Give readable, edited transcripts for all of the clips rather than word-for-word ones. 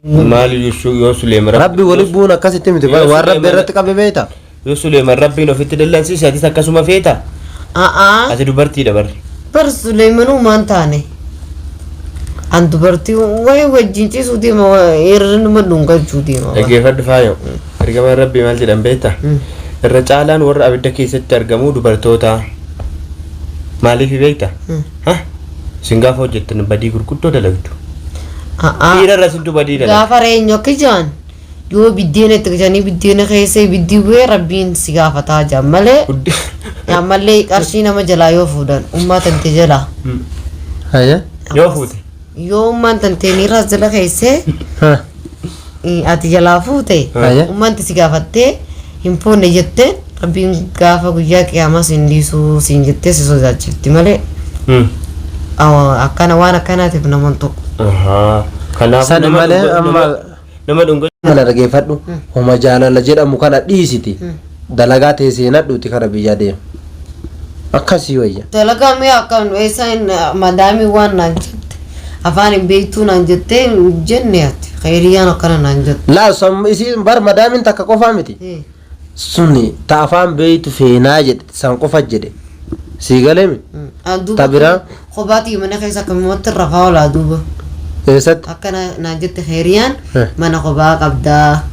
maal yoo Suleeman rabbi wali buuna akkasitti miti waan rabbi irratti qabe beeta yoo Suleeman rabbiin ofitti dallansiise ati akkasuma feeta ati dubartii dabarri bar Suleemanuu maan taane an dubartii way wajjin ciisuu deema eeran madhungachuu deema dhaggeeffadhu faayo ergamaan rabbii maal jedhan beeta irra caalaan warra abidda keessatti argamu dubartoota maaliif beekta singaafa hojjettan badii gurguddoo dalagdu dhiira rasintu badii dalagdu gaafa reenyo kijaan yoo biddeena itti kijanii biddeena keessee biddii bu'ee rabbiin si gaafataa jaan malee ammallee qarshii nama jalaa yoo fuudhan ummaa tante jalaa yoo fuute yoo ummaan tante niirraa jala keessee ati jalaa fuute ummaan si gaafattee hin foonne jettee rabbiin gaafa guyyaa qiyaamaa siin dhiisuu siin jettee si sodaachifti malee akkana waan akkanaatiif naman tokko kanaaf sani malee amma nama dhunga kana dhageeffadhu homa jaalala jedhamu kana dhiisiti dalagaa teessee nadhuuti kara biyyaa deemu akkasii wayya dalagaa mee akkam eessaan madaamii waan naan jette afaan hin beektuu naan jettee jenne ati khayriyaan akkana naan jette laa isiin bar madaamiin takka qofaa miti suni ta afaan beeytu feenaa jedhe san qofa jedhe sii galeemi tabiraa qobaatii mana keessa kamumatti rafaa olaa duuba eessatti akkana naan jette khayriyaan mana qobaa qabdaa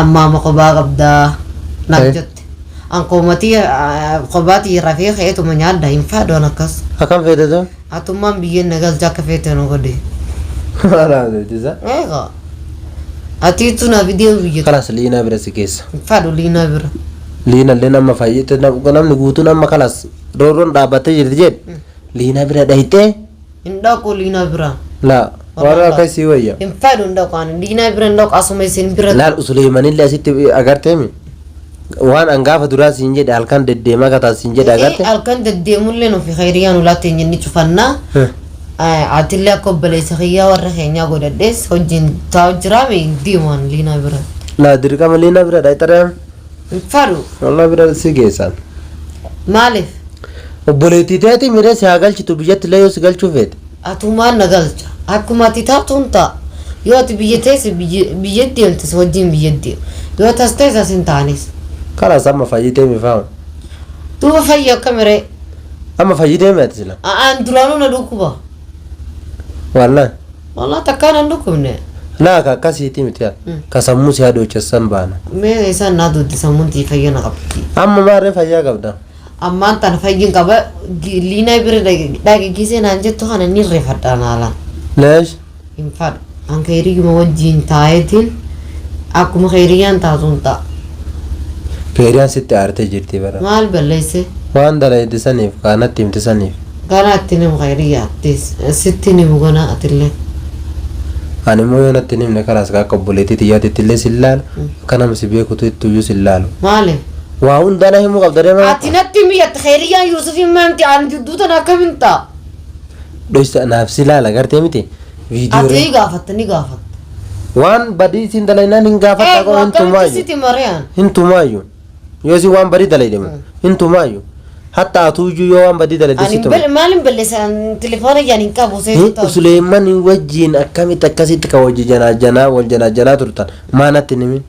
ammaama qobaa qabdaa naan jette an qoomatii qobaatii rafee ka'eetuma nyaadda hin faadoon akkas akkam feete too atummaan biyyeen nagalcha akka feete nu godhe eega atiitu na video biyya kalas liinaa bira si keessa faadhu liinaa bira liinallee nama fayyite namni guutuun amma kalas roorroon dhaabbattee jirti jedhe liinaa bira dhayitee hin dhaqu liinaa bira laa waan akkasii wayya hin faadhu hin dhaqu ani liinaa bira hin dhaqu asuma isin bira laal Suleemanillee asitti agarteemi waan angaafa duraa siin jedhe halkan deddeemaa kataa siin jedhe agarte halkan deddeemullee nufi khayriyaan ulaatti hin jenni cufannaa atillee akka obboleessa kiyyaa warra keenyaa godhadhees hojiin taa'u jiraame deeman liinaa bira laa dirqama liinaa bira dhayxaree faadhu wallah bira si geessan maaliif obboleettii teeti miree si haa galchitu biyyatti illee yoo si galchuu feete atumaan na galcha akkuma ati taatuun ta'a yoo ati biyya teesse biyya deemtes wajjin biyya deemu yoo tas teesse as hin taanes kalas amma fayyitee mifaama duuba fayya akka miree amma fayyitee meeti sila aan duraanuu na dhukkuba wallah takkaan an dhukkubne laa ka akkasiiti miti ka sammuu si haadhochessan baana mee isaan naa duddi sammuun tii fayya na qabdi amma maarree fayyaa qabda ammaan tan fayyin qaba liinaa bira dhageessee naan jettu kana ni reeffadhaan haalaan leesh hin fadhu an khayriyuma wajjiin taayetiin akkuma khayriyyaan taatuun ta'a keeriyaan sitti aartee jirti bara maal balleesse waan dalayte saniif kaanatti himti saniif ganaatti nimu khayriyyaattis sitti nimu gana atillee ani immoo yoo natti nimne karaas akka obboleettii xiyyaatitti illee si ilaalu akka nama si beekutu ittuyyuu si ilaalu maali waa hundana himuu qabda deema ati natti miyyatti khayriyyaan Yuusufin maamti aan jidduu tan akkamiin ta'a dhoysa naaf si ilaala gartee miti viidiyoo ati ni gaafatta waan badii siin dalaynaan hin gaafatta qaba hintumaayyuu yoo si waan badii dalaydemu hintumaayyuu hatta atuuyyuu yoo waan badii dalayde si tuma maalin balleessan telefoona jaanin qabu seetu Suleeman wajjiin akkamitti akkasitti ka wajji wal janaajanaa turtan maanatti nimin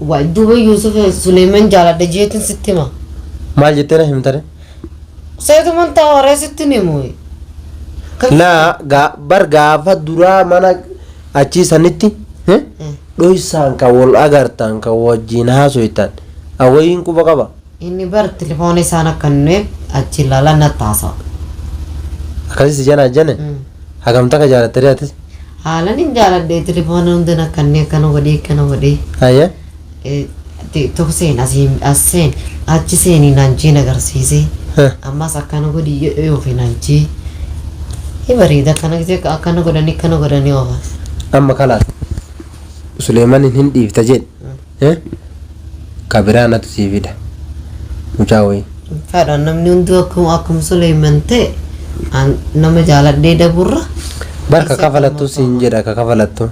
waa duuba Yuusuf Suleeman jaaladha jeetin sitti hima maal jettee himtare seetuman ta'a waree sitti nimu laa bar gaafa duraa mana achii sanitti dhoysaan ka wal agartan ka wajjiin haasoytan awwayiin quba qaba inni bar telefoona isaan akkanneef achi ilaalan na taasa akkasii janaajane hagamta ka jaalattee atis haalan hin jaaladhe telefoona hundi akkannee akkana godhee ayya tokko seen aseen achi seenii naanjii agarsiise ammas akkana godhi yookiin naanjii bareeda akkana godhanii oofas amma kalaas Suleeman hin dhiifta jedhe kabiraanatu siifida mucaa wayii fedhan namni hundi akkuma Suleeman ta'e nama jaaladhee daburra barka kafalattu siin jedha ka kafalattu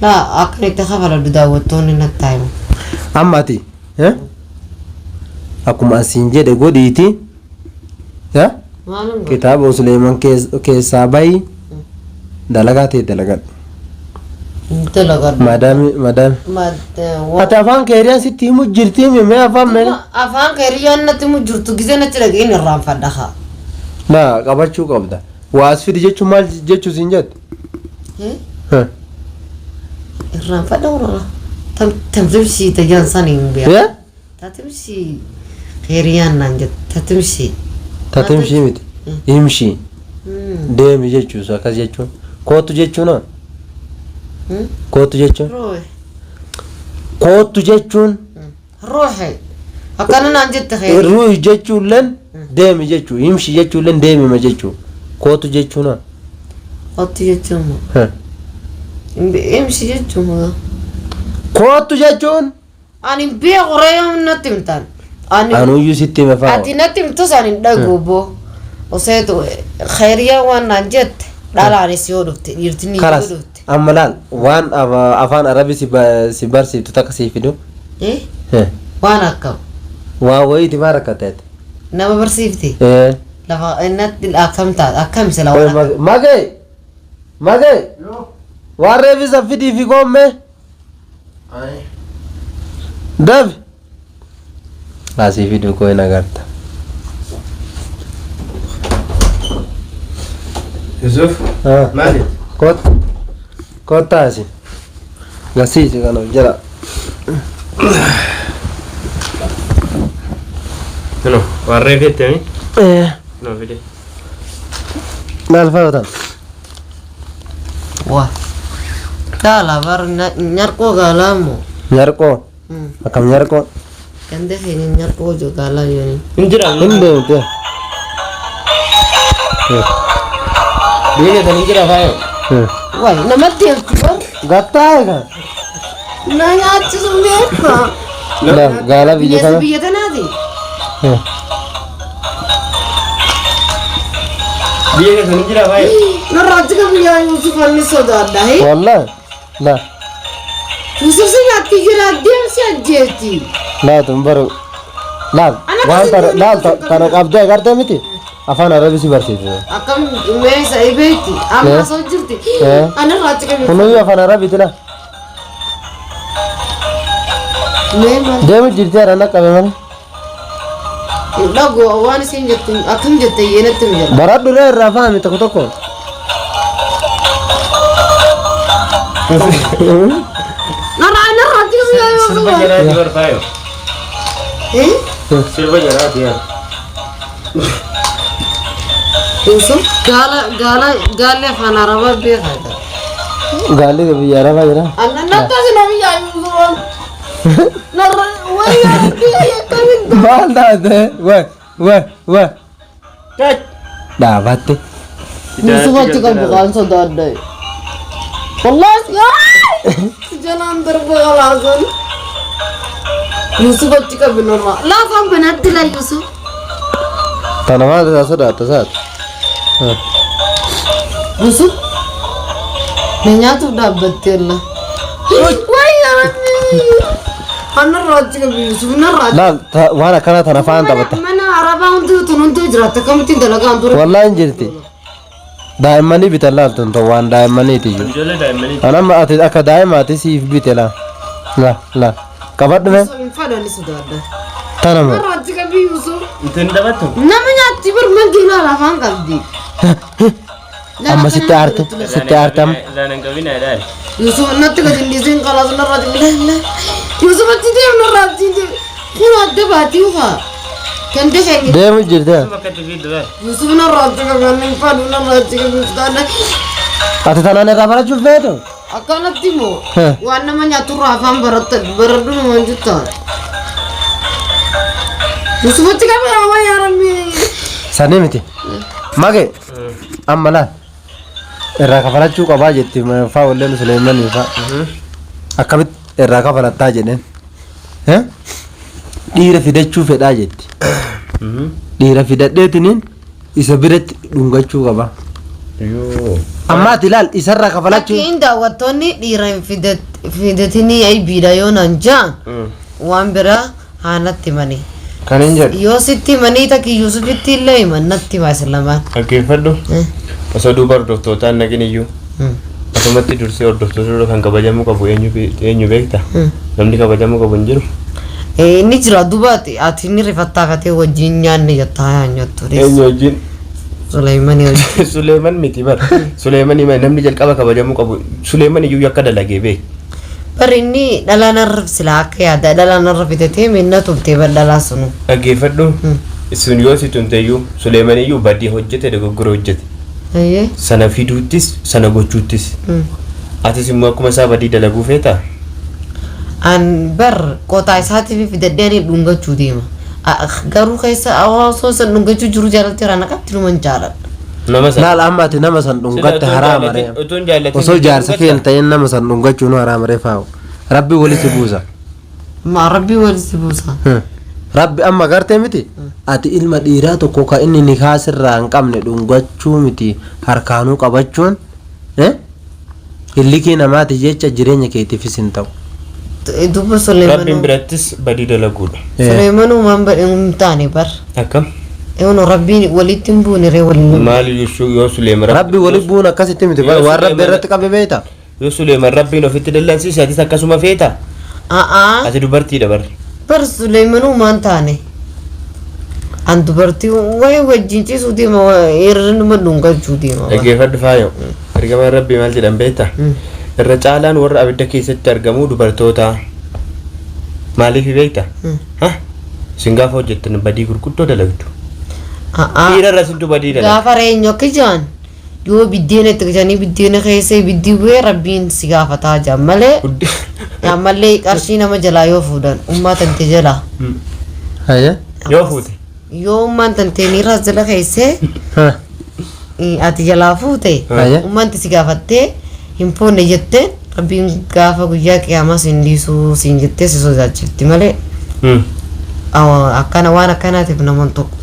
laa akkanitti kafaladhu daawwattoonni natti himu amma ati akkuma asiin jedhe godhiiti kitaaba Suleeman keessaa bayi dalagaatee dalagadhu. Dalagadhu. Madam. Ati afaan keeriyaan sitti himu jirti mee afaan mee? Afaan keeriyaan natti himu jirtu gisee natti dhageen irraanfadha haa. Naa qabachuu qabda. Waas fidi jechuun maal jechuu siin jettu? Irraanfadha warra. Tamtimshii tajaansaan hin beeku. Tatimshii keeriyaan naan jettu tatimshii. Tatimshii miti. Himshii. Deemi jechuus akkas jechuun. Kootu jechuun kootu jechuun. Kootu jechuun. Rooxe. Akkana naan jette xeeri. Ruuhi jechuulleen deemi jechuu. Himshi jechuulleen deemima jechuu. Kootu jechuun. Kootu jechuun. Himshi jechuun. Kootu jechuun. Ani beeku reeyam natti himtaan. Anuyyuu sitti hime fa'aa. Ati natti himtu saanin dhaguuboo. Oseetu khayriyaa waan naan jette dhalaanis yoo dhufte dhiirtinni yoo dhufte. Amma laal waan afaan arabii si barsiiftu takka sii fidu. Waan akkam. Waa wayiiti maal akka ta'eeti. Nama barsiifti. Lafa innatti akkam taate akkam sila waan. Magee. Waan reefisa fidii fi goommee. Dabi. Asii fiduu koo hin agarta. Yusuf. Maali? Kottaasi. Gasiisi kana jira. No, warree fettemi? No, fide. Maal fa'aatan? Wah. Gaala bar nyarqoo gaalaa moo? Nyarqoo. Akkam nyarqoo? Kan defe nyarqoo jo gaalaa yooni. Injira. Indeemte. Biye kan injira fayo. Wai namatti heltu bar. Gattaa egaa. Na nyaachisu beekta. Gaala biyya kana. Biyya tanaati. Biye kan injira fayo. Narraatti kan biyyaa Yusuf anni sodaadha hee. Wallahi. La. Yusuf si nyaatti jira deemsi ajjeetti. La tumbaru. La. Waan kana qabdee agartee miti. Afaan arabii si barsiifte. Akkam meesa ibeetti amma soo jirti. Anarraatti kan. Kunuyyuu afaan arabiiti la. Deemu jirti haadhaan dhaqqabe malee. Dhagu waan isin jettu akkam jette yeenatti nu jala. Baradhu irraa fahami tokko tokko. Narraatti kan biyyaa Yusuf. Sirba jaraa dibar fayo. Sirba jaraa dibar. Yusuf gaalli afaan arabaa beekata. Gaalli biyya arabaa jira. Nattasi na biyyaa Yusuf. Narra wayyaa biyya yakkamin. Maal taate? Wee. Dhaabatte. Yusuf achi kan buqaan sodaadha. Wallahi jalaan darba galaasan. Yusuf achi kan binarraa. Laafaan binatti la Yusuf. Tana maal ta'a sodaata saat? Yusuf na nyaatuuf dhaabbatteella. Anarraatti qabu Yusuf narraatti. Laal waan akkana tana faan taphatta. Mana arabaa hundi jiraata kamittiin dalagaan ture. Wallahi hin jirti. Daa'immanii bitan laaltun ta'u waan daa'immaniiti iyyuu. Ijoollee daa'immanii. Anamma ati akka daa'imaati siif bite la. Qabadhu mee? Fadhani sodaadha. Tanama. Narraatti qabu Yusuf. Itin dabattu. Nama nyaatti bar mangiinaa lafaan qabdi. Amma sitti aarte amma. Laanan qabina ilaali. Yusuf natti gadi dhiisin qalaas narraatti ilaalla. Yusuf achi deemu narraatti kun adda baatii ufa. Kan defee. Deemu jirte. Bakka tifi dura. Yusuf narraatti qaban fadhu narraatti qabu sodaadha. Ati tanaan irraa barachuuf feetu? Akkanatti moo waan nama nyaatu irraa afaan baradhu namaan jettaan. Yusuf achi qabu yaa yaa rabbi. Sanii miti. Mage. Amma laal. Irraa kafalachuu qabaa jetti faa walleen Suleemanii faa. Akkamitti irraa kafalattaa jedheen. Dhiira fidachuu fedhaa jetti. Dhiira fidadheetiniin isa biratti dhungachuu qaba. Amma ati laal isarraa kafalachuu. Fakkiin daawwattoonni dhiira hin fidatinii aybiidha yoo nan jaan waan biraa haanatti manii. Kan hin jedhu. Yoo sitti manii takki Yusufitti illee himan natti baase lamaan. Dhaggeeffadhu. Osoo duuba hordoftootaan nagin iyyuu Asumatti dursee hordoftoota kan kabajamu qabu eenyu beekta? Namni kabajamu qabu hin jiru. Inni jira dubaati ati inni rifattaafatee wajjin nyaanne jettaa nyaattu. Eenyu wajjin? Suleeman wajjin. Suleeman miti bar. Suleeman namni jalqaba kabajamu qabu. Suleeman iyyuu akka dalagee beek. Bari inni dhalaa narra silaa akka yaada dhalaa narra fitatee minna toltee dhalaa sunu. Dhaggeeffadhu. Sun yoo si tumteeyyuu Suleeman iyyuu baddii hojjete dogoggora hojjete. Sana fiduuttis sana gochuuttis. Atis immoo akkuma isaa baddii dalaguu feetaa? An bar qotaa isaatiif fidaddeeni dhungachuu deema. Garuu keessa hawaasoo san dhungachuu jiru jaalatti irraa naqatti numan jaaladha. Nama san laal ammaati nama san dhungatte haraama ree. Osoo jaarsa keen ta'een nama san dhungachuu nu haraama ree faa'u. Rabbi walitti buusa. Ma rabbi walitti buusa. Rabbi amma gartee miti. Ati ilma dhiiraa tokko ka inni nikaa sirraa hin qabne dhungachuu miti harkaanuu qabachuun hillikii namaati jecha jireenya keetiifis hin ta'u. Dubba Suleeman. Rabbiin birattis badii dalaguudha. Suleeman uumaan badii taane bar. Akkam? Eewwan rabbiin walitti hin buune ree waliin. Maali yoo Suleeman Rabbi walitti buune akkasitti miti waan rabbi irratti qabe beekta. Yoo Suleeman rabbiin ofitti dallansiise atis akkasuma feeta. Ati dubartiidha bar. Bar Suleeman uumaan taane. An dubartii wayi wajjin ciisuu deema irra nama dhungachuu deema. Dhaggeeffadhu faayo. Ergamaan rabbii maal jedhan beekta? Irra caalaan warra abidda keessatti argamu dubartoota. Maaliif beekta? Isin gaafa hojjettan badii gurguddoo dalagdu. Dhiira irra sintu badii dalagdu. Gaafa reenyo akka jaan yoo biddeena itti gajanii biddeena keessa ibiddii bu'ee rabbiin si gaafataa jaan malee ammallee qarshii nama jalaa yoo fuudhan ummaa tante jalaa. Yoo fuute. Yoo ummaan tante miiras jala keessee ati jalaa fuute ummaan si gaafattee hin foonne jettee rabbiin gaafa guyyaa qiyaamaa sin dhiisuu siin jettee si sodaachifti malee akkana waan akkanaatiif naman tokko.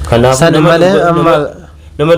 Kanaaf Sana malee amma nama